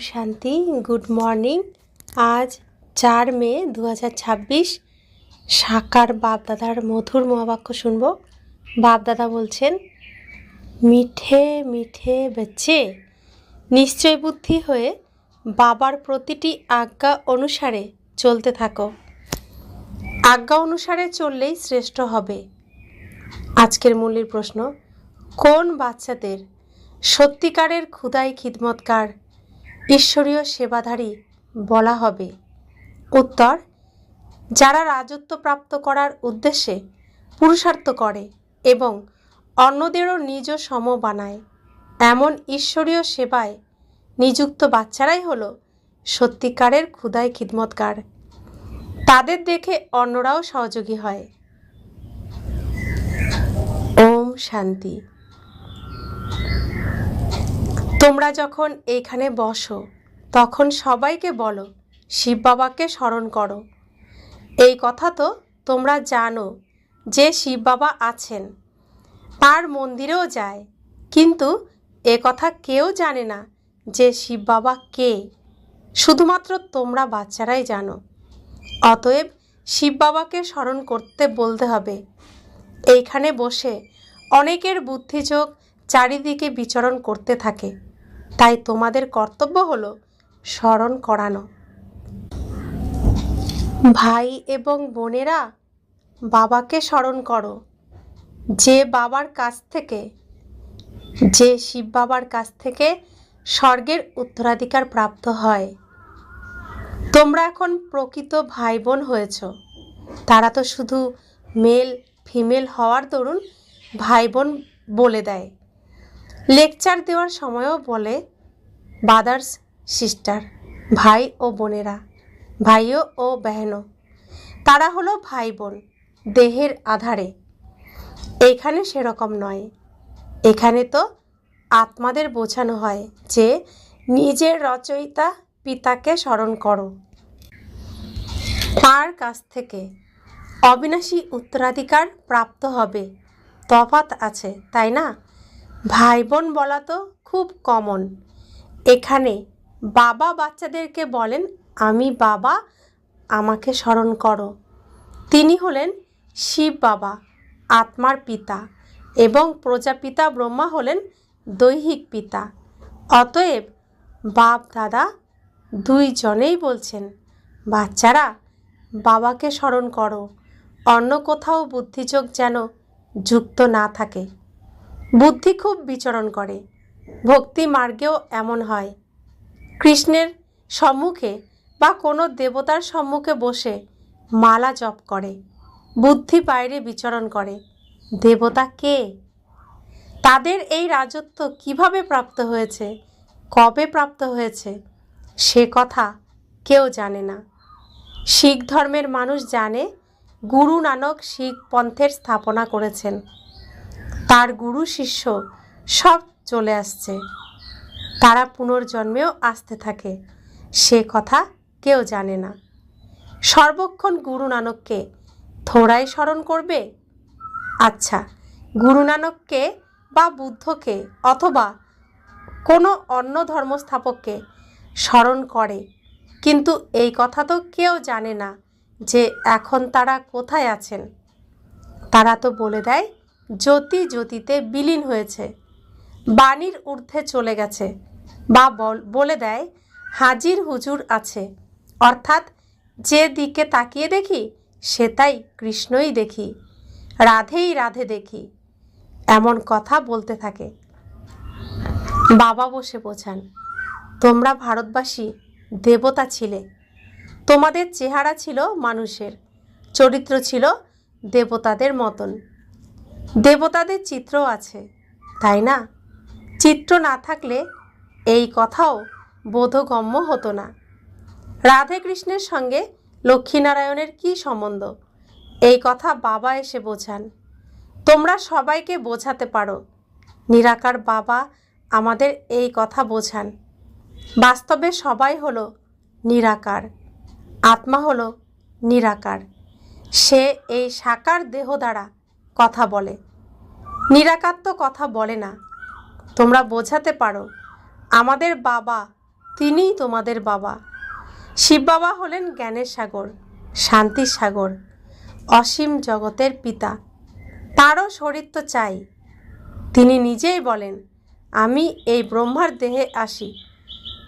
শান্তি। Good morning. আজ 4 মে 2026। সাকার বাপদাদার মধুর মহাবাক্য শুনব। বাপদাদা বলছেন, মিঠে মিঠে বেচে নিশ্চয় বুদ্ধি হয়ে বাবার প্রতিটি আজ্ঞা অনুসারে চলতে থাকো। আজ্ঞা অনুসারে চললেই শ্রেষ্ঠ হবে। আজকের মূলের প্রশ্ন, কোন বাচ্চাদের সত্যিকারের খুদাই খিদমতকার ঈশ্বরীয় সেবাধারী বলা হবে? উত্তর, যারা রাজত্ব প্রাপ্ত করার উদ্দেশ্যে পুরুষার্থ করে এবং অন্যদেরও নিজ সম বানায়, এমন ঈশ্বরীয় সেবায় নিযুক্ত বাচ্চারাই হলো সত্যিকারের খুদাই খিদমতকার। তাদের দেখে অন্যরাও সহযোগী হয়। ওম শান্তি। তোমরা যখন এইখানে বসো তখন সবাইকে বলো শিব বাবাকে স্মরণ করো। এই কথা তো তোমরা জানো যে শিব বাবা আছেন, তার মন্দিরেও যায়, কিন্তু এ কথা কেউ জানে না যে শিব বাবা কে। শুধুমাত্র তোমরা বাচ্চারাই জানো। অতএব শিব বাবাকে স্মরণ করতে বলতে হবে। এইখানে বসে অনেকের বুদ্ধিযোগ চারিদিকে বিচরণ করতে থাকে, তাই তোমাদের কর্তব্য হলো স্মরণ করানো। ভাই এবং বোনেরা, বাবাকে স্মরণ করো, যে বাবার কাছ থেকে, যে শিব বাবার কাছ থেকে স্বর্গের উত্তরাধিকার প্রাপ্ত হয়। তোমরা এখন প্রকৃত ভাই বোন হয়েছ। তারা তো শুধু মেল ফিমেল হওয়ার দরুন ভাই বোন বলে দেয়। লেকচার দেওয়ার সময়ও বলে ব্রাদার্স সিস্টার, ভাই ও বোনেরা, ভাইও ও বহনও। তারা হলো ভাই বোন দেহের আধারে। এখানে সেরকম নয়। এখানে তো আত্মাদের বোঝানো হয় যে নিজের রচয়িতা পিতাকে স্মরণ করো। তার কাছ থেকে অবিনাশী উত্তরাধিকার প্রাপ্ত হবে। তফাৎ আছে, তাই না? ভাই বোন বলা তো খুব কমন। এখানে বাবা বাচ্চাদেরকে বলেন, আমি বাবা, আমাকে স্মরণ করো। তিনি হলেন শিব বাবা, আত্মার পিতা, এবং প্রজাপিতা ব্রহ্মা হলেন দৈহিক পিতা। অতএব বাপ দাদা দুইজনেই বলছেন, বাচ্চারা বাবাকে স্মরণ করো। অন্য কোথাও বুদ্ধিযোগ যেন যুক্ত না থাকে। বুদ্ধি খুব বিচরণ করে। ভক্তি মার্গেও এমন হয়। কৃষ্ণের সম্মুখে বা কোনো দেবতার সম্মুখে বসে মালা জপ করে, বুদ্ধি বাইরে বিচরণ করে। দেবতা কে? তাদের এই রাজত্ব কিভাবে প্রাপ্ত হয়েছে, কবে প্রাপ্ত হয়েছে, সে কথা কেউ জানে না। শিখ ধর্মের মানুষ জানে গুরু নানক শিখ পন্থের স্থাপনা করেছেন। তার গুরু শিষ্য সব চলে আসছে, তারা পুনর্জন্মেও আসতে থাকে, সে কথা কেউ জানে না। সর্বক্ষণ গুরু নানককে থোড়াই স্মরণ করবে? আচ্ছা, গুরু নানককে বা বুদ্ধকে অথবা কোনো অন্য ধর্মস্থাপককে স্মরণ করে, কিন্তু এই কথা তো কেউ জানে না যে এখন তারা কোথায় আছেন। তারা তো বলে দেয় জ্যোতি জ্যোতিতে বিলীন হয়েছে, বাণীর ঊর্ধ্বে চলে গেছে, বা বলে দেয় হাজির হুজুর আছে, অর্থাৎ যে দিকে তাকিয়ে দেখি সেটাই কৃষ্ণই দেখি, রাধেই রাধে দেখি, এমন কথা বলতে থাকে। বাবা বসে বোঝান, তোমরা ভারতবাসী দেবতা ছিলে। তোমাদের চেহারা ছিল মানুষের, চরিত্র ছিল দেবতাদের মতন। দেবতাদের চিত্র আছে, তাই না? চিত্র না থাকলে এই কথাও বোধগম্য হতো না। রাধে কৃষ্ণের সঙ্গে লক্ষ্মীনারায়ণের কী সম্বন্ধ, এই কথা বাবা এসে বোঝান। তোমরা সবাইকে বোঝাতে পারো। নিরাকার বাবা আমাদের এই কথা বোঝান। বাস্তবে সবাই হলো নিরাকার, আত্মা হলো নিরাকার। সে এই সাকার দেহ দ্বারা কথা বলে, নিরাকার তো কথা বলে না। তোমরা বোঝাতে পারো আমাদের বাবা তিনিই তোমাদের বাবা। শিব বাবা হলেন জ্ঞানের সাগর, শান্তির সাগর, অসীম জগতের পিতা। তারও শরীর তো চাই। তিনি নিজেই বলেন, আমি এই ব্রহ্মার দেহে আসি,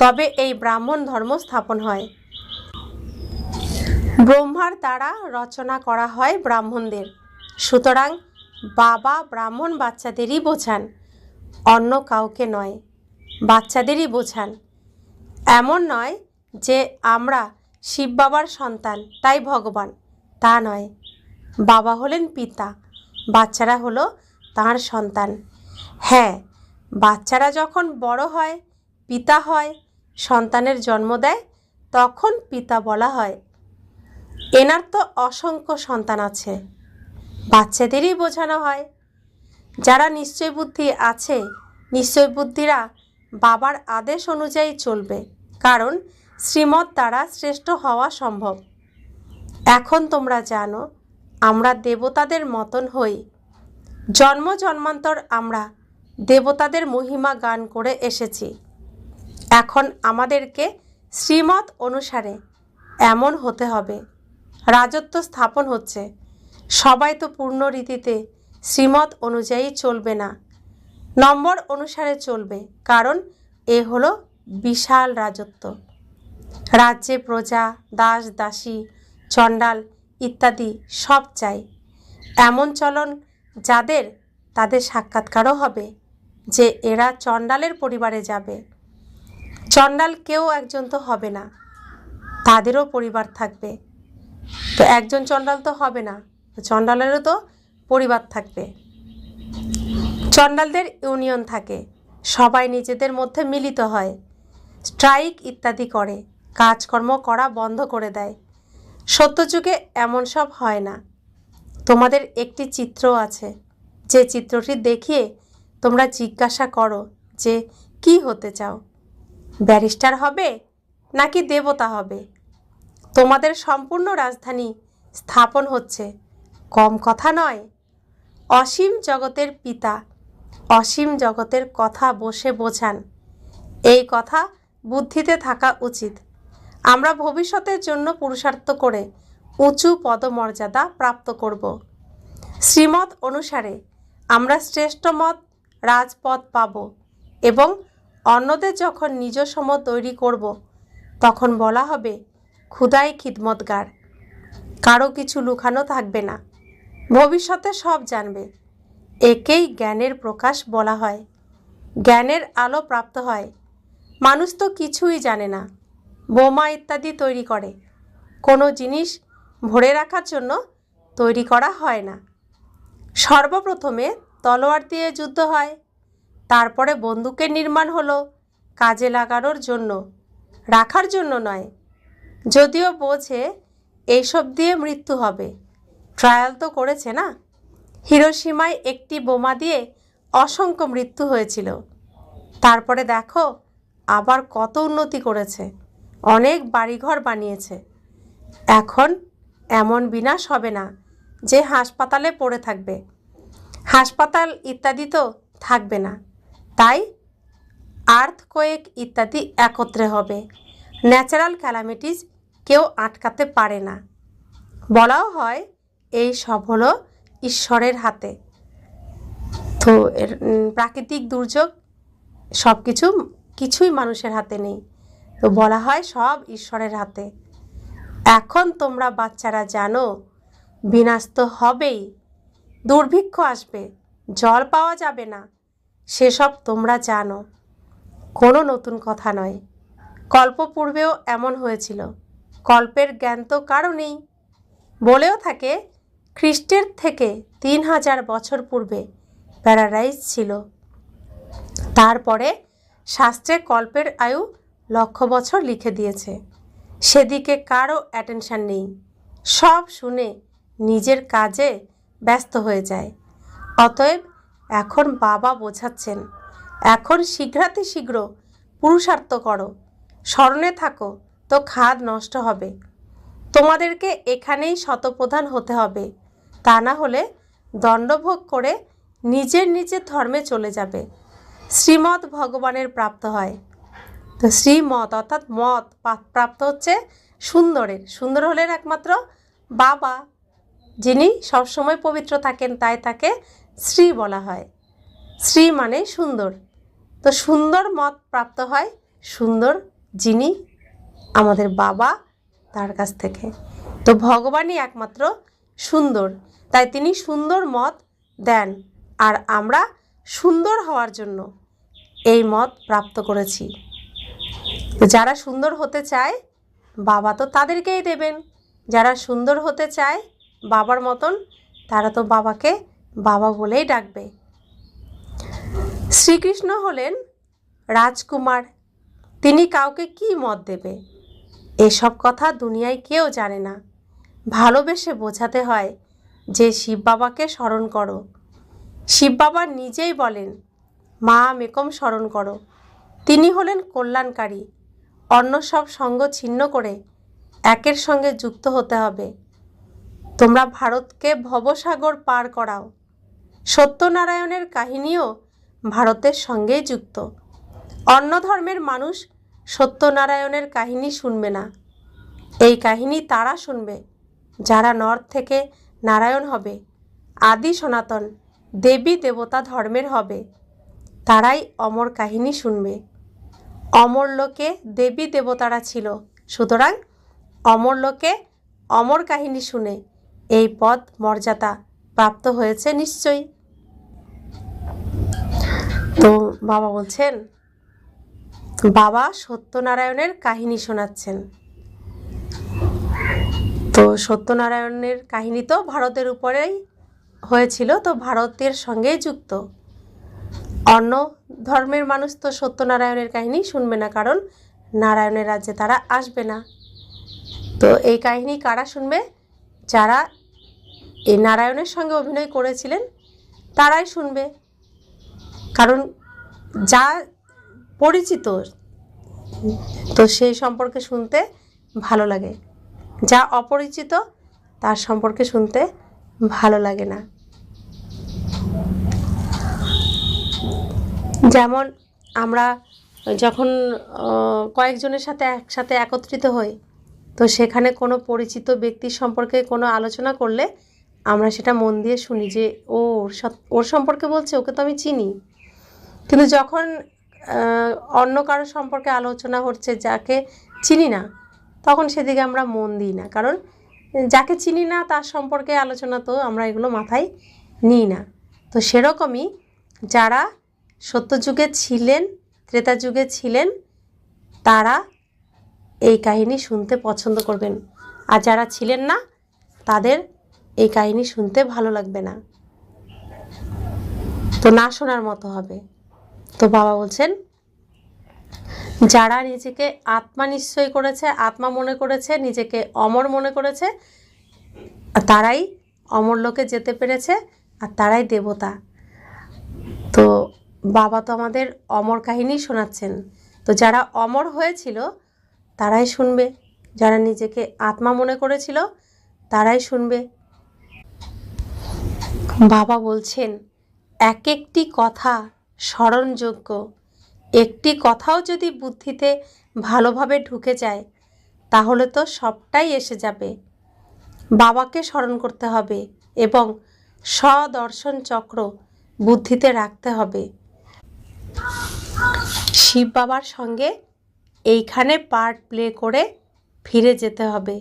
তবে এই ব্রাহ্মণ ধর্ম স্থাপন হয়। ব্রহ্মার দ্বারা রচনা করা হয় ব্রাহ্মণদের। সুতরাং বাবা ব্রাহ্মণ বাচ্চাদেরই বোঝান, অন্য কাউকে নয়, বাচ্চাদেরই বোঝান। এমন নয় যে আমরা শিব বাবার সন্তান তাই ভগবান, তা নয়। বাবা হলেন পিতা, বাচ্চারা হলো তাঁর সন্তান। হ্যাঁ, বাচ্চারা যখন বড় হয়, পিতা হয়, সন্তানের জন্ম দেয়, তখন পিতা বলা হয়। এনার তো অসংখ্য সন্তান আছে, বাচ্চাদেরই বোঝানো হয়। যারা নিশ্চয় বুদ্ধি আছে, নিশ্চয় বুদ্ধিরা বাবার আদেশ অনুযায়ী চলবে, কারণ শ্রীমত দ্বারা শ্রেষ্ঠ হওয়া সম্ভব। এখন তোমরা জানো আমরা দেবতাদের মতন হই। জন্ম জন্মান্তর আমরা দেবতাদের মহিমা গান করে এসেছি। এখন আমাদেরকে শ্রীমত অনুসারে এমন হতে হবে। রাজত্ব স্থাপন হচ্ছে, সবাই তো পূর্ণ রীতিতে শ্রীমত অনুযায়ী চলবে না, নম্বর অনুসারে চলবে, কারণ এ হলো বিশাল রাজত্ব। রাজ্যে প্রজা, দাস দাসী, চণ্ডাল ইত্যাদি সব চাই। এমন চলন যাদের, তাদের সাক্ষাৎকারও হবে যে এরা চণ্ডালের পরিবারে যাবে। চণ্ডাল কেউ একজন তো হবে না, তাদেরও পরিবার থাকবে। তো একজন চণ্ডাল তো হবে না, চণ্ডালেরও তো পরিবার থাকবে। চণ্ডালদের ইউনিয়ন থাকে, সবাই নিজেদের মধ্যে মিলিত হয়, স্ট্রাইক ইত্যাদি করে, কাজকর্ম করা বন্ধ করে দেয়। সত্যযুগে এমন সব হয় না। তোমাদের একটি চিত্র আছে, যে চিত্রটি দেখিয়ে তোমরা জিজ্ঞাসা করো যে কি হতে চাও, ব্যারিস্টার হবে নাকি দেবতা হবে? তোমাদের সম্পূর্ণ রাজধানী স্থাপন হচ্ছে, কম কথা নয়। অসীম জগতের পিতা অসীম জগতের কথা বসে বোঝান, এই কথা বুদ্ধিতে থাকা উচিত। আমরা ভবিষ্যতের জন্য পুরুষার্থ করে উঁচু পদমর্যাদা প্রাপ্ত করব। শ্রীমত অনুসারে আমরা শ্রেষ্ঠ মত রাজপদ পাব, এবং অন্যদের যখন নিজ সম তৈরি করব, তখন বলা হবে খুদাই খিদমতগার। কারো কিছু লুকানো থাকবে না, ভবিষ্যতে সব জানবে। একেই জ্ঞানের প্রকাশ বলা হয়। জ্ঞানের আলো প্রাপ্ত হয়। মানুষ তো কিছুই জানে না, বোমা ইত্যাদি তৈরি করে, কোনো জিনিস ভরে রাখার জন্য তৈরি করা হয় না। সর্বপ্রথমে তলোয়ার দিয়ে যুদ্ধ হয়, তারপরে বন্দুকের নির্মাণ হলো কাজে লাগানোর জন্য, রাখার জন্য নয়। যদিও বোঝে এইসব দিয়ে মৃত্যু হবে, ট্রায়াল তো করেছে না। হিরোশিমায় একটি বোমা দিয়ে অসংখ্য মৃত্যু হয়েছিল, তারপরে দেখো আবার কত উন্নতি করেছে, অনেক বাড়িঘর বানিয়েছে। এখন এমন বিনাশ হবে না যে হাসপাতালে পড়ে থাকবে, হাসপাতাল ইত্যাদি তো থাকবে না। তাই আর্থকোয়েক ইত্যাদি একত্রে হবে। ন্যাচারাল ক্যালামিটিস কেউ আটকাতে পারে না। বলাও হয় এই সব হলো ঈশ্বরের হাতে। তো প্রাকৃতিক দুর্যোগ সব কিছুই মানুষের হাতে নেই, তো বলা হয় সব ঈশ্বরের হাতে। এখন তোমরা বাচ্চারা জানো বিনাশ তো হবেই, দুর্ভিক্ষ আসবে, জল পাওয়া যাবে না, সেসব তোমরা জানো, কোনো নতুন কথা নয়। কল্পপূর্বেও এমন হয়েছিল, কল্পের জ্ঞান তো কারও নেই। বলেও থাকে খ্রিস্টের থেকে 3000 বছর পূর্বে প্যারাডাইস ছিল। তারপরে শাস্ত্রে কল্পের আয়ু 1,00,000 বছর লিখে দিয়েছে, সেদিকে কারও অ্যাটেনশন নেই। সব শুনে নিজের কাজে ব্যস্ত হয়ে যায়। অতএব এখন বাবা বোঝাচ্ছেন, এখন শীঘ্রাতিশীঘ্র পুরুষার্থ করো, স্মরণে থাকো, তো খাদ নষ্ট হবে। তোমাদেরকে এখানেই শতপ্রধান হতে হবে, তা না হলে দণ্ডভোগ করে নিজের নিজের ধর্মে চলে যাবে। শ্রীমৎ ভগবানের প্রাপ্ত হয়। তো তো শ্রীমত অর্থাৎ মত প্রাপ্ত হচ্ছে সুন্দরের। সুন্দর হলেন একমাত্র বাবা, যিনি সবসময় পবিত্র থাকেন, তাই তাকে শ্রী বলা হয়। শ্রী মানে সুন্দর। তো সুন্দর মত প্রাপ্ত হয় সুন্দর যিনি আমাদের বাবা, তার কাছ থেকে। তো ভগবানই একমাত্র সুন্দর, তাই তিনি সুন্দর মত দেন, আর আমরা সুন্দর হওয়ার জন্য এই মত প্রাপ্ত করেছি। তো যারা সুন্দর হতে চায় বাবা তো তাদেরকেই দেবেন, যারা সুন্দর হতে চায় বাবার মতন তারা তো বাবাকে বাবা বলেই ডাকবে। শ্রীকৃষ্ণ হলেন রাজকুমার, তিনি কাউকে কি মত দেবে এসব কথা দুনিয়ায় কেউ জানে না। ভালোবেসে বোঝাতে হয় যে শিব বাবাকে স্মরণ করো। শিব বাবা নিজেই বলেন মা মেকম স্মরণ করো। তিনি হলেন কল্যাণকারী। অন্য সব সঙ্গ ছিন্ন করে একের সঙ্গে যুক্ত হতে হবে। তোমরা ভারতকে ভবসাগর পার করাও। সত্যনারায়ণের কাহিনীও ভারতের সঙ্গেই যুক্ত। অন্য ধর্মের মানুষ সত্যনারায়ণের কাহিনী শুনবে না। এই কাহিনী তারা শুনবে যারা নর্থ থেকে নারায়ণ হবে, আদি সনাতন দেবী দেবতা ধর্মের হবে, তারাই অমর কাহিনী শুনবে। অমর লোকে দেবী দেবতারা ছিল, সুতরাং অমর লোকে অমর কাহিনী শুনে এই পদ মর্যাদা প্রাপ্ত হয়েছে নিশ্চয়ই। তো বাবা বলছেন, বাবা সত্যনারায়ণের কাহিনী শোনাচ্ছেন। তো সত্যনারায়ণের কাহিনী তো ভারতের উপরেই হয়েছিল, তো ভারতের সঙ্গেই যুক্ত। অন্য ধর্মের মানুষ তো সত্যনারায়ণের কাহিনী শুনবে না, কারণ নারায়ণের রাজ্যে তারা আসবে না। তো এই কাহিনী কারা শুনবে? যারা এই নারায়ণের সঙ্গে অভিনয় করেছিলেন তারাই শুনবে, কারণ যা পরিচিত তো সেই সম্পর্কে শুনতে ভালো লাগে, যা অপরিচিত তার সম্পর্কে শুনতে ভালো লাগে না। যেমন আমরা যখন কয়েকজনের সাথে একসাথে একত্রিত হই, তো সেখানে কোনো পরিচিত ব্যক্তির সম্পর্কে কোনো আলোচনা করলে আমরা সেটা মন দিয়ে শুনি যে ওর সম্পর্কে বলছে, ওকে তো আমি চিনি। কিন্তু যখন অন্য কারো সম্পর্কে আলোচনা হচ্ছে যাকে চিনি না, তখন সেদিকে আমরা মন দিই না, কারণ যাকে চিনি না তার সম্পর্কে আলোচনা তো আমরা এগুলো মাথায় নিই না। তো সেরকমই যারা সত্যযুগে ছিলেন, ত্রেতা যুগে ছিলেন, তারা এই কাহিনী শুনতে পছন্দ করবেন, আর যারা ছিলেন না তাদের এই কাহিনী শুনতে ভালো লাগবে না, তো না শোনার মতো হবে। তো বাবা বলছেন, যারা নিজেকে আত্মা নিশ্চয় করেছে, আত্মা মনে করেছে, নিজেকে অমর মনে করেছে, তারাই অমর লোকে যেতে পেরেছে, আর তারাই দেবতা। তো বাবা তো আমাদের অমর কাহিনী শোনাচ্ছেন। তো যারা অমর হয়েছিল তারাই শুনবে, যারা নিজেকে আত্মা মনে করেছিল তারাই শুনবে। বাবা বলছেন, এক একটি কথা স্মরণযোগ্য। একটি কথাও যদি বুদ্ধিতে ভালোভাবে ঢুকে যায় তাহলে তো সবটাই এসে যাবে। বাবাকে স্মরণ করতে হবে এবং স্বদর্শন চক্র বুদ্ধিতে রাখতে হবে। শিব বাবার সঙ্গে এইখানে পার্ট প্লে করে ফিরে যেতে হবে।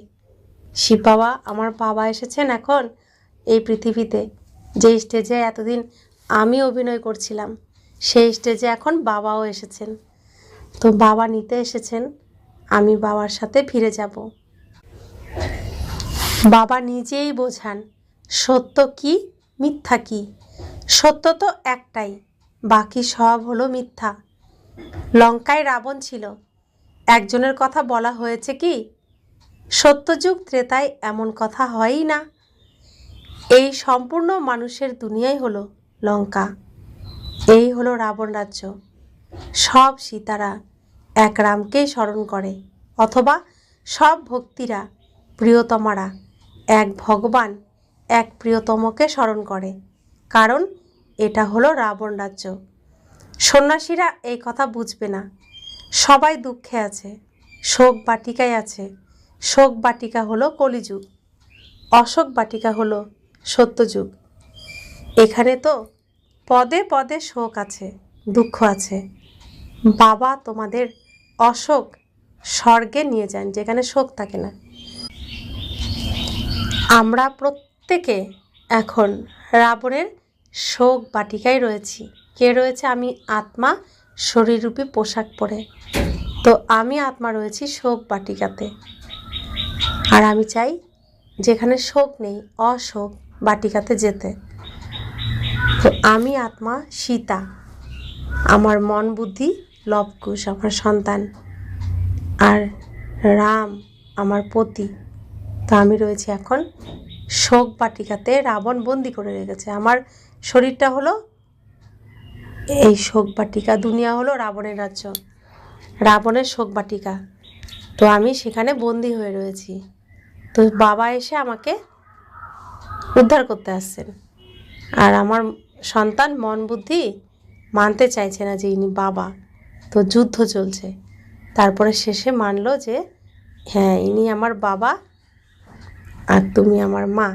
শিব বাবা, আমার বাবা এসেছেন এখন এই পৃথিবীতে, যে স্টেজে এতদিন আমি অভিনয় করছিলাম সেই স্টেজে এখন বাবাও এসেছেন। তো বাবা নিতে এসেছেন, আমি বাবার সাথে ফিরে যাব। বাবা নিজেই বোঝান সত্য কি মিথ্যা কি। সত্য তো একটাই, বাকি সব হলো মিথ্যা। লঙ্কায় রাবণ ছিল, একজনের কথা বলা হয়েছে কি? সত্যযুগ ত্রেতায় এমন কথা হয়ই না। এই সম্পূর্ণ মানুষের দুনিয়াই হলো লঙ্কা, এই হলো রাবণ রাজ্য। সব সীতারা এক রামকেই স্মরণ করে, অথবা সব ভক্তিরা প্রিয়তমারা এক ভগবান এক প্রিয়তমকে স্মরণ করে, কারণ এটা হলো রাবণ রাজ্য। সন্ন্যাসীরা এই কথা বুঝবে না। সবাই দুঃখে আছে, শোক বাটিকায় আছে। শোক বাটিকা হলো কলিযুগ, অশোক বাটিকা হলো সত্যযুগ। এখানে তো পদে পদে শোক আছে, দুঃখ আছে। বাবা তোমাদের অশোক স্বর্গে নিয়ে যান, যেখানে শোক থাকে না। আমরা প্রত্যেকে এখন রাবণের শোক বাটিকায় রয়েছি। কে রয়েছে? আমি আত্মা, শরীররূপী পোশাক পরে। তো আমি আত্মা রয়েছি শোক বাটিকাতে। আর আমি চাই যেখানে শোক নেই, অশোক বাটিকাতে যেতে। তো আমি আত্মা সীতা, আমার মন বুদ্ধি লবকুশ আমার সন্তান, আর রাম আমার পতি। তো আমি রয়েছি এখন শোক বাটিকাতে। রাবণ বন্দি করে রেখেছে। আমার শরীরটা হলো এই শোক বাটিকা, দুনিয়া হলো রাবণের রাজ্য, রাবণের শোক বাটিকা। তো আমি সেখানে বন্দি হয়ে রয়েছি। তো বাবা এসে আমাকে উদ্ধার করতে আসছেন। আর আমার সন্তান মন বুদ্ধি মানতে চাইছে না যে ইনি বাবা। তো যুদ্ধ চলছে। তারপরে শেষে মানলো যে হ্যাঁ, ইনি আমার বাবা আর তুমি আমার মা।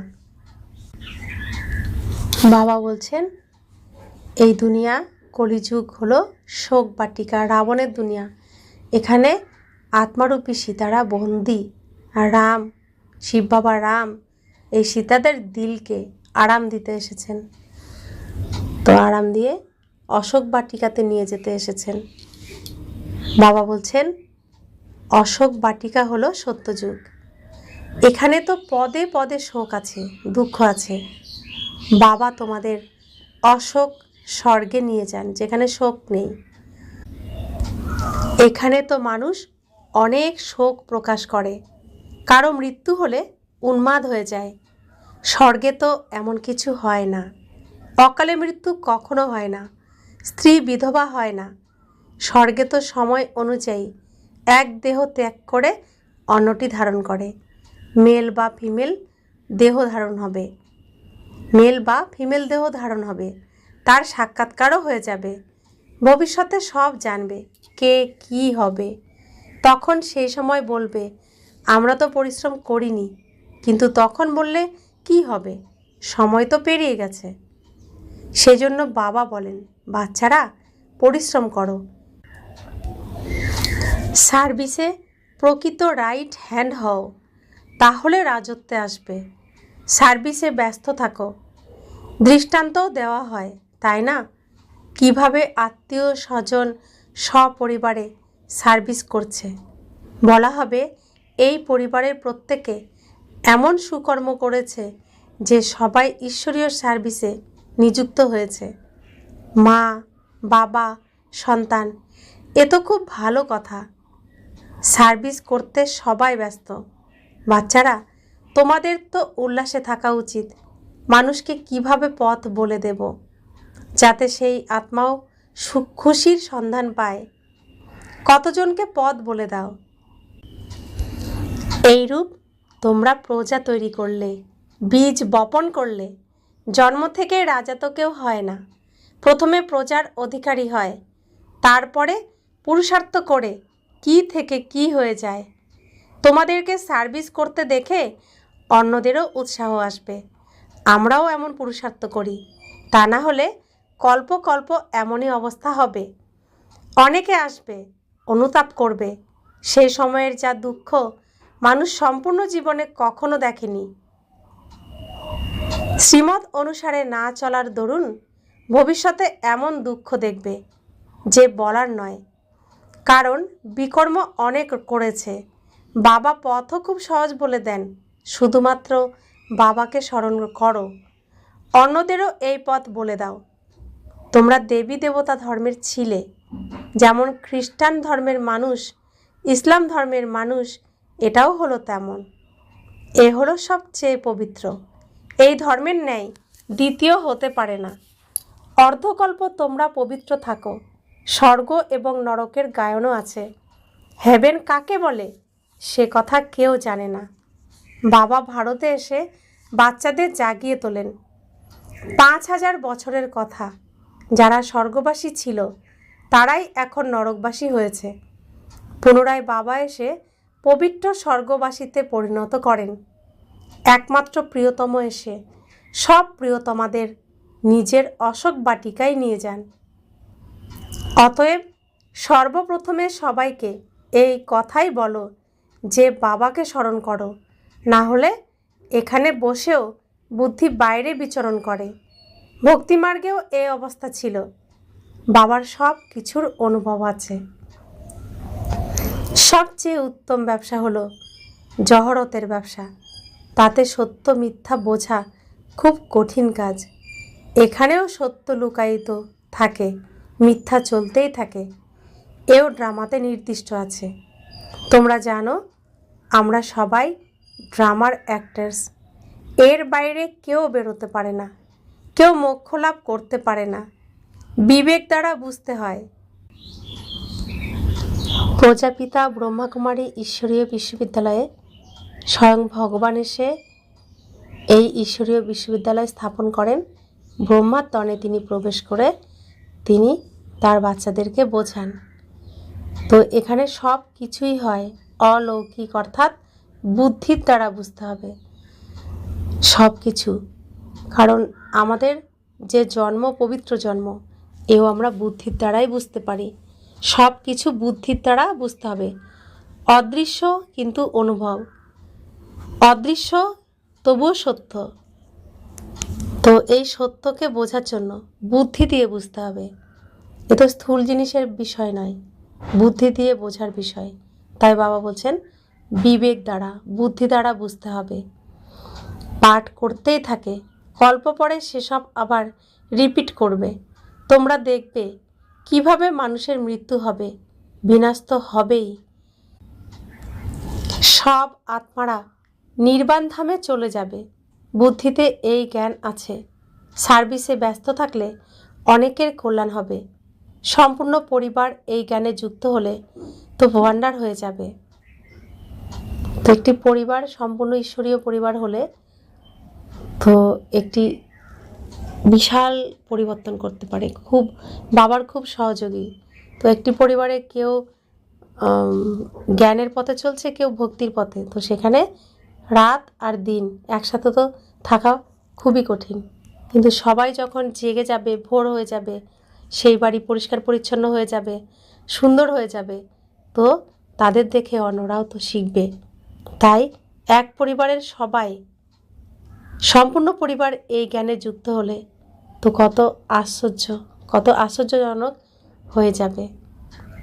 বাবা বলছেন এই দুনিয়া কলিযুগ হলো শোক বাটিকা, রাবণের দুনিয়া। এখানে আত্মারূপী সীতারা বন্দি। আর রাম, শিব বাবা রাম এই সীতাদের দিলকে আরাম দিতে এসেছেন। তো আরাম দিয়ে অশোক বাটিকাতে নিয়ে যেতে এসেছেন। বাবা বলছেন অশোক বাটিকা হলো সত্যযুগ। এখানে তো পদে পদে শোক আছে, দুঃখ আছে। বাবা তোমাদের অশোক স্বর্গে নিয়ে যান, যেখানে শোক নেই। এখানে তো মানুষ অনেক শোক প্রকাশ করে, কারো মৃত্যু হলে উন্মাদ হয়ে যায়। স্বর্গে তো এমন কিছু হয় না। অকালে মৃত্যু কখনো হয় না, স্ত্রী বিধবা হয় না। স্বর্গে তো সময় অনুযায়ী এক দেহ ত্যাগ করে অন্যটি ধারণ করে। মেল বা ফিমেল দেহ ধারণ হবে, মেল বা ফিমেল দেহ ধারণ হবে। তার সাক্ষাৎকারও হয়ে যাবে। ভবিষ্যতে সব জানবে কে কি হবে। তখন সেই সময় বলবে আমরা তো পরিশ্রম করিনি, কিন্তু তখন বললে কি হবে, সময় তো পেরিয়ে গেছে। সেজন্য বাবা বলেন বাচ্চারা পরিশ্রম করো, সার্ভিসে প্রকৃত রাইট হ্যান্ড হও, তাহলে রাজত্বে আসবে। সার্ভিসে ব্যস্ত থাকো। দৃষ্টান্তও দেওয়া হয়, তাই না? কিভাবে আত্মীয় স্বজন সপরিবারে সার্ভিস করছে। বলা হবে এই পরিবারের প্রত্যেকে এমন সুকর্ম করেছে যে সবাই ঈশ্বরীয় সার্ভিসে নিযুক্ত হয়েছে। মা, বাবা, সন্তান, এ তো খুব ভালো কথা। সার্ভিস করতে সবাই ব্যস্ত। বাচ্চারা তোমাদের তো উল্লাসে থাকা উচিত। মানুষকে কিভাবে পথ বলে দেব যাতে সেই আত্মাও খুশির সন্ধান পায়। কতজনকে পথ বলে দাও। এইরূপ তোমরা প্রজা তৈরি করলে, বীজ বপন করলে। জন্ম থেকে রাজা তো কেউ হয় না, প্রথমে প্রজার অধিকারী হয়, তারপরে পুরুষার্থ করে কি থেকে কি হয়ে যায়। তোমাদেরকে সার্ভিস করতে দেখে অন্যদেরও উৎসাহ আসবে। আমরাও এমন পুরুষার্থ করি, তা না হলে কল্প কল্প এমনই অবস্থা হবে। অনেকে আসবে, অনুতাপ করবে। সেই সময়ের যা দুঃখ মানুষ সম্পূর্ণ জীবনে কখনো দেখেনি। শ্রীমত অনুসারে না চলার দরুন ভবিষ্যতে এমন দুঃখ দেখবে যে বলার নয়। কারণ বিকর্ম অনেক করেছে। বাবা পথও খুব সহজ বলে দেন, শুধুমাত্র বাবাকে স্মরণ করো। অন্যদেরও এই পথ বলে দাও। তোমরা দেবী দেবতা ধর্মের ছিলে, যেমন খ্রিস্টান ধর্মের মানুষ, ইসলাম ধর্মের মানুষ এটাও হলো তেমন। এ হলো সবচেয়ে পবিত্র। এই ধর্মের ন্যায় দ্বিতীয় হতে পারে না। অর্ধকল্প তোমরা পবিত্র থাকো। স্বর্গ এবং নরকের গায়নও আছে। হেভেন কাকে বলে সে কথা কেউ জানে না। বাবা ভারতে এসে বাচ্চাদের জাগিয়ে তোলেন। 5000 বছরের কথা। যারা স্বর্গবাসী ছিল তারাই এখন নরকবাসী হয়েছে। পুনরায় বাবা এসে পবিত্র স্বর্গবাসীতে পরিণত করেন। একমাত্র প্রিয়তম এসে সব প্রিয়তমাদের নিজের অশোক বাটিকায় নিয়ে যান। অতএব সর্বপ্রথমে সবাইকে এই কথাই বলো যে বাবাকে স্মরণ করো, না হলে এখানে বসেও বুদ্ধি বাইরে বিচরণ করে। ভক্তিমার্গেও এই অবস্থা ছিল। বাবার সব কিছুর অনুভব আছে। সবচেয়ে উত্তম ব্যবসা হলো জহরতের ব্যবসা। তাতে সত্য মিথ্যা বোঝা খুব কঠিন কাজ। এখানেও সত্য লুকায়িত থাকে, মিথ্যা চলতেই থাকে। এও ড্রামাতে নির্দিষ্ট আছে। তোমরা জানো আমরা সবাই ড্রামার অ্যাক্টার্স। এর বাইরে কেউ বেরোতে পারে না, কেউ মোক্ষ লাভ করতে পারে না। বিবেক দ্বারা বুঝতে হয়। প্রজাপিতা ব্রহ্মাকুমারী ঈশ্বরীয় বিশ্ববিদ্যালয়ে স্বয়ং ভগবান এসে এই ঈশ্বরীয় বিশ্ববিদ্যালয় স্থাপন করেন। ব্রহ্মার তনে তিনি প্রবেশ করে তিনি তার বাচ্চাদেরকে বোঝান। তো এখানে সব কিছুই হয় অলৌকিক, অর্থাৎ বুদ্ধির দ্বারা বুঝতে হবে সব কিছু। কারণ আমাদের যে জন্ম পবিত্র জন্ম, এও আমরা বুদ্ধির দ্বারাই বুঝতে পারি। সব কিছু বুদ্ধির দ্বারা বুঝতে হবে। অদৃশ্য কিন্তু অনুভব, অদৃশ্য তবুও সত্য। তো এই সত্যকে বোঝার জন্য বুদ্ধি দিয়ে বুঝতে হবে। এ তো স্থূল জিনিসের বিষয় নয়, বুদ্ধি দিয়ে বোঝার বিষয়। তাই বাবা বলছেন বিবেক দ্বারা, বুদ্ধি দ্বারা বুঝতে হবে। পাঠ করতেই থাকে, কল্প পরে সেসব আবার রিপিট করবে। তোমরা দেখবে কিভাবে মানুষের মৃত্যু হবে, বিনাশ তো হবেই। সব আত্মারা নির্বাণ ধামে চলে যাবে। বুদ্ধিতে এই জ্ঞান আছে। সার্ভিসে ব্যস্ত থাকলে অনেকের কল্যাণ হবে। সম্পূর্ণ পরিবার এই জ্ঞানে যুক্ত হলে তো ভান্ডার হয়ে যাবে। তো একটি পরিবার সম্পূর্ণ ঈশ্বরীয় পরিবার হলে তো একটি বিশাল পরিবর্তন করতে পারে। খুব বাবার খুব সহযোগী। তো একটি পরিবারে কেউ জ্ঞানের পথে চলছে, কেউ ভক্তির পথে, তো সেখানে রাত আর দিন একসাথে তো থাকা খুবই কঠিন। কিন্তু সবাই যখন জেগে যাবে, ভোর হয়ে যাবে, সেই বাড়ি পরিষ্কার পরিচ্ছন্ন হয়ে যাবে, সুন্দর হয়ে যাবে, তো তাদের দেখে অন্যরাও তো শিখবে। তাই এক পরিবারের সবাই, সম্পূর্ণ পরিবার এই জ্ঞানে যুক্ত হলে তো কত আশ্চর্যজনক হয়ে যাবে।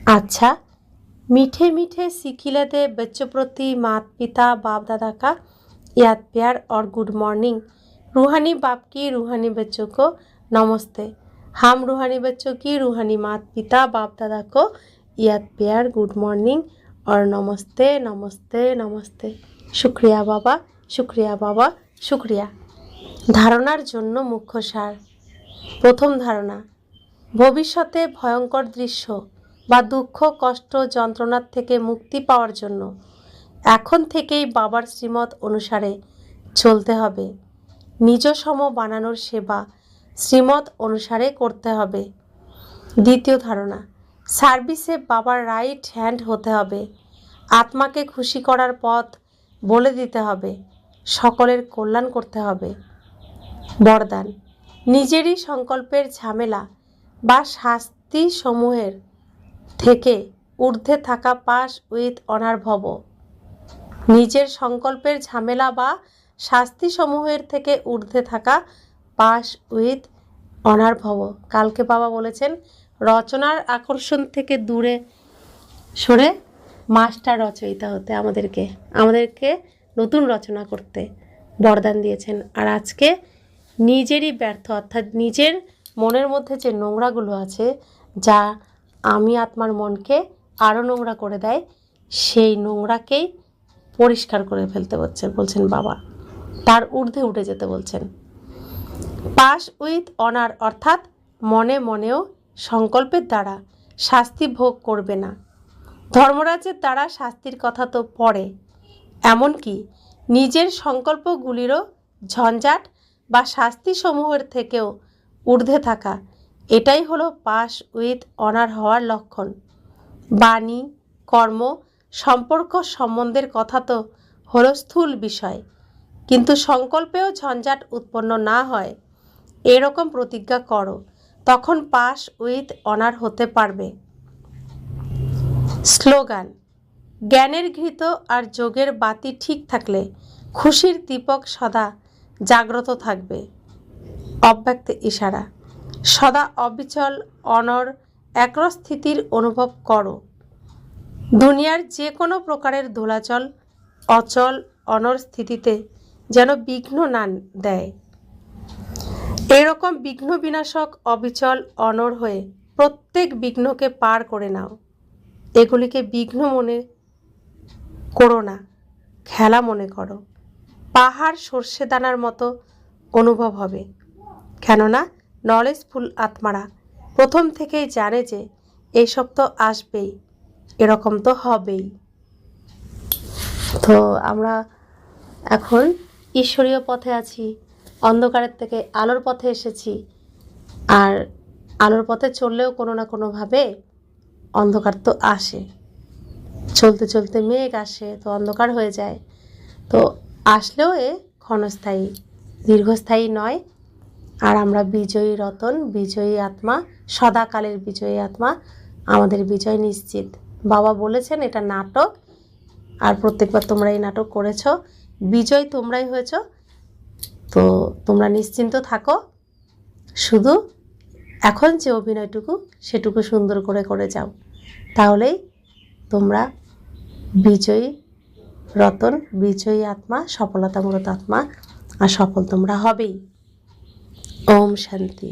अच्छा, मीठे मीठे सिखिले दे बच्चों प्रति माता पिता बाप दादा का याद प्यार और गुड मॉर्निंग। रूहानी बाप की रूहानी बच्चों को नमस्ते। हम रूहानी बच्चों की रूहानी माता पिता बाप दादा को याद प्यार गुड मॉर्निंग और नमस्ते नमस्ते नमस्ते। शुक्रिया बाबा, शुक्रिया बाबा, शुक्रिया। धारणार जन्य मुख्य सार। प्रथम धारणा, भविष्यते भयंकर दृश्य বা দুঃখ কষ্ট যন্ত্রণার থেকে মুক্তি পাওয়ার জন্য এখন থেকেই বাবার শ্রীমত অনুসারে চলতে হবে। নিজ সম বানানোর সেবা শ্রীমত অনুসারে করতে হবে। দ্বিতীয় ধারণা, সার্ভিসে বাবার রাইট হ্যান্ড হতে হবে। আত্মাকে খুশি করার পথ বলে দিতে হবে, সকলের কল্যাণ করতে হবে। বরদান, নিজেরই সংকল্পের ঝামেলা বা শাস্তি সমূহের থেকে ঊর্ধ্বে থাকা পাস উইথ অনার ভব। নিজের সংকল্পের ঝামেলা বা শাস্তি সমূহের থেকে ঊর্ধ্বে থাকা পাস উইথ অনার ভব। কালকে বাবা বলেছেন রচনার আকর্ষণ থেকে দূরে সরে মাস্টার রচয়িতা হতে, আমাদেরকে নতুন রচনা করতে বরদান দিয়েছেন। আর আজকে নিজেরই ব্যর্থ, অর্থাৎ নিজের মনের মধ্যে যে নোংরাগুলো আছে, যা আমি আত্মার মনকে আরও নোংরা করে দেয়, সেই নোংরাকেই পরিষ্কার করে ফেলতে বলছেন বাবা, তার ঊর্ধ্বে উঠে যেতে বলছেন। পাস উইথ অনার অর্থাৎ মনে মনেও সংকল্পের দ্বারা শাস্তি ভোগ করবে না। ধর্মরাজের দ্বারা শাস্তির কথা তো পড়ে, এমনকি নিজের সংকল্পগুলিরও ঝঞ্ঝাট বা শাস্তিসমূহের থেকেও ঊর্ধ্বে থাকা, এটাই হলো পাস উইথ অনার হওয়ার লক্ষণ। বাণী কর্ম, সম্পর্ক, সম্বন্ধের কথা তো হলো স্থূল বিষয়, কিন্তু সংকল্পেও ঝঞ্ঝাট উৎপন্ন না হয় এরকম প্রতিজ্ঞা করো, তখন পাস উইথ অনার হতে পারবে। স্লোগান: জ্ঞানের ঘৃত আর যোগের বাতি ঠিক থাকলে খুশির দীপক সদা জাগ্রত থাকবে। অব্যক্ত ইশারা: সদা অবিচল অনড় একরস স্থিতির অনুভব করো। দুনিয়ার যে কোনো প্রকারের দোলাচল অচল অনড় স্থিতিতে যেন বিঘ্ন না দেয়। এরকম বিঘ্ন বিনাশক অবিচল অনড় হয়ে প্রত্যেক বিঘ্নকে পার করে নাও। এগুলিকে বিঘ্ন মনে করো না, খেলা মনে করো। পাহাড় সর্ষে দানার মতো অনুভব হবে, কেননা নলেজফুল আত্মারা প্রথম থেকেই জানে যে এইসব তো আসবেই, এরকম তো হবেই। তো আমরা এখন ঈশ্বরীয় পথে আছি, অন্ধকারের থেকে আলোর পথে এসেছি। আর আলোর পথে চললেও কোনো না কোনোভাবে অন্ধকার তো আসে, চলতে চলতে মেঘ আসে তো অন্ধকার হয়ে যায়। তো আসলেও এ ক্ষণস্থায়ী, দীর্ঘস্থায়ী নয়। আর আমরা বিজয়ী রতন, বিজয়ী আত্মা, সদাকালের বিজয়ী আত্মা, আমাদের বিজয় নিশ্চিত। বাবা বলেছেন এটা নাটক, আর প্রত্যেকবার তোমরা এই নাটক করেছ, বিজয় তোমরাই হয়েছ। তো তোমরা নিশ্চিন্ত থাকো, শুধু এখন যে অভিনয়টুকু সেটুকু সুন্দর করে করে যাও, তাহলেই তোমরা বিজয়ী রতন, বিজয়ী আত্মা, সফলতামূলক আত্মা, আর সফল তোমরা হবেই। ওম শান্তি।